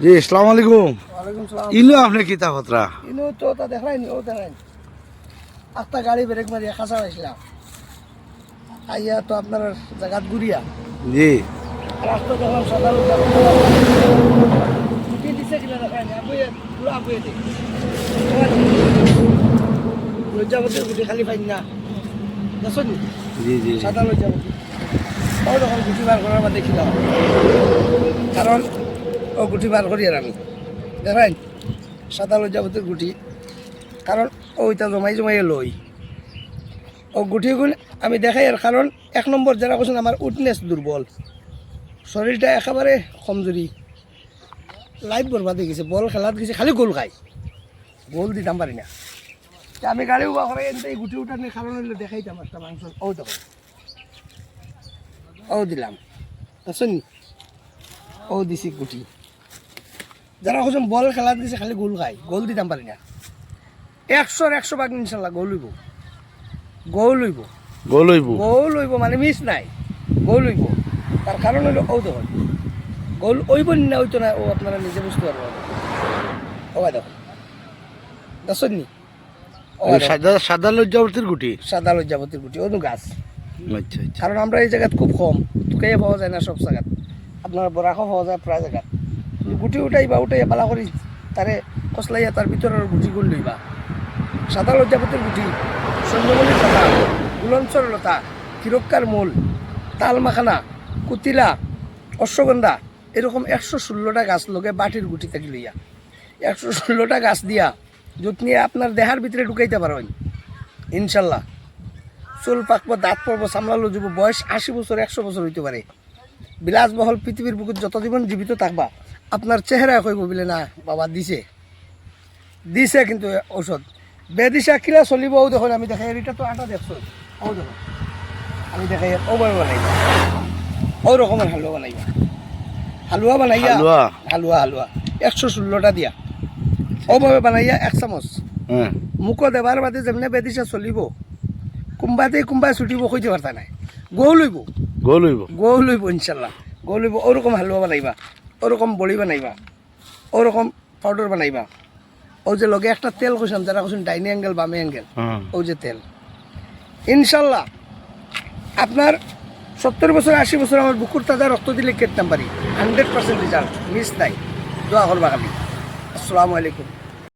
জি আসসালামু আলাইকুম। ওয়ালাইকুম সালাম। ইনো আপনি কিতা খতরা? ইনু তো তা দেখাইনি, ও দেখাইনি। একটা গাড়ি ব্রেক মারিয়া খাসা হয়েছিলাম, আইয়া তো আপনার জায়গাত ঘুরিয়া জি রাস্তা দেখলাম সাদা লোক ছুটি দিছে কিনা দেখাইনি, আগুয়ে পুরো আগুয়ে দিই লজ্জাবতীর গুটি খালি পাই না দেখছেন নি? জি জি সাদা লজ্জাবতী ও যখন গুটি বার করার বা দেখিলাম, কারণ ও গুটি বার করি আর আমি দেখাইন সাদা লজ্জাবতীর গুটি, কারণ ওইটা জমাই জমাই লই ও গুটিগুলো আমি দেখাই। আর কারণ এক নম্বর যারা বলছেন আমার উইটনেস দুর্বল, শরীরটা একেবারে কমজোরি, লাইফ বরবাদ হয়ে গেছে। বল খেলাত গেছে খালি গোল খাই, গোল দিতাম পারি না। তা আমি গাড়ি উবা করে এনতে এই গুটি উঠার নিয়ে কারণ হইলে দেখাইতাম একটা মাংস। ও দেখো ও দিলাম আসুন, ও দিছি গুটি। যারা বলছেন বল খেলাত গেছে খালি গোল খাই, গোল দিতাম পারি না। 100 ভাগ ইনশাল্লাহ গোল হইব, গোল হইব, গোল হইব। গোল হইব, মানে মিস নাই, গোল হইব। তার কারণ হইল ও দেখুন গোল হইব না হইতো না, ও আপনারা নিজে বুঝতে পারবেন। ও দেখুন দেখছেন নি, ও সাদা সাদা লজ্জাবতীর গুটি। সাদা লজ্জাবতীর গুটি, ও তো গাছ। আচ্ছা আচ্ছা কারণ আমরা এই জায়গাত খুব কম টুকাইয়া পাওয়া যায় না, সব জায়গাত আপনার বরাখও পাওয়া যায় প্রায় জায়গাত। গুটি উঠাইবা উঠাইয়া বালা করি তারে কসলাইয়া তার ভিতরের গুটিগুলো লইবা। সাদা লজ্জাপতির গুটি, সৈন্যমণির পাতা, গুলঞ্চর লতা, কিরক্কার মূল, তাল মাখানা, কুতিলা, অশ্বগন্ধা, এরকম 116টা গাছ লগে বাটির গুটি থেকে লইয়া 116টা গাছ দিয়া যত নিয়ে আপনার দেহার ভিতরে ঢুকাইতে পারেন ইনশাল্লাহ। চুল পাকবো, দাঁত পড়বো, সামলালো যাব, বয়স 80 বছর 100 বছর হইতে পারে। বিলাসবহল পৃথিবীর বুকুত যত জীবন জীবিত থাকবা আপনার চেহারা কইব বলে না বাবা দিছে দিছে, কিন্তু ঔষধ বেদিশা কিলা চলিব। ও দেখুন আমি দেখাই, এটা তো আটা দেখছো, ও দেখুন আমি দেখাই ওভাবে বানাইবা, ও রকমের হালুয়া বানাইবা, হালুয়া বানাইয়া হালুয়া? হালুয়া হালুয়া 116টা দিয়া ওভাবে বানাইয়া 1 চামচ হ্যাঁ মুখো দেবার বাদে যেমনি বেদিশা চলিব, কোনবাই ছুটিব কইতে পারতা নাই, গৌ লইব, গোল হইব। গৌ লইব ইনশাল্লাহ, গৌ লইব। ওরকম হালুয়া বানাইবা, ওরকম বড়ি বানাইবা, ওরকম পাউডার বানাইবা। ও যে লগে একটা তেল কইসাম, যারা কইছেন ডাইনি অ্যাঙ্গেল বামে অ্যাঙ্গেল, ও যে তেল ইনশাল্লাহ আপনার 70 বছর 80 বছর আমার বুকুর তাজা রক্ত দিলে কেটতাম পারি, 100% রেজাল্ট, মিস নাই। দোয়া করবা খালি। আসসালামু আলাইকুম।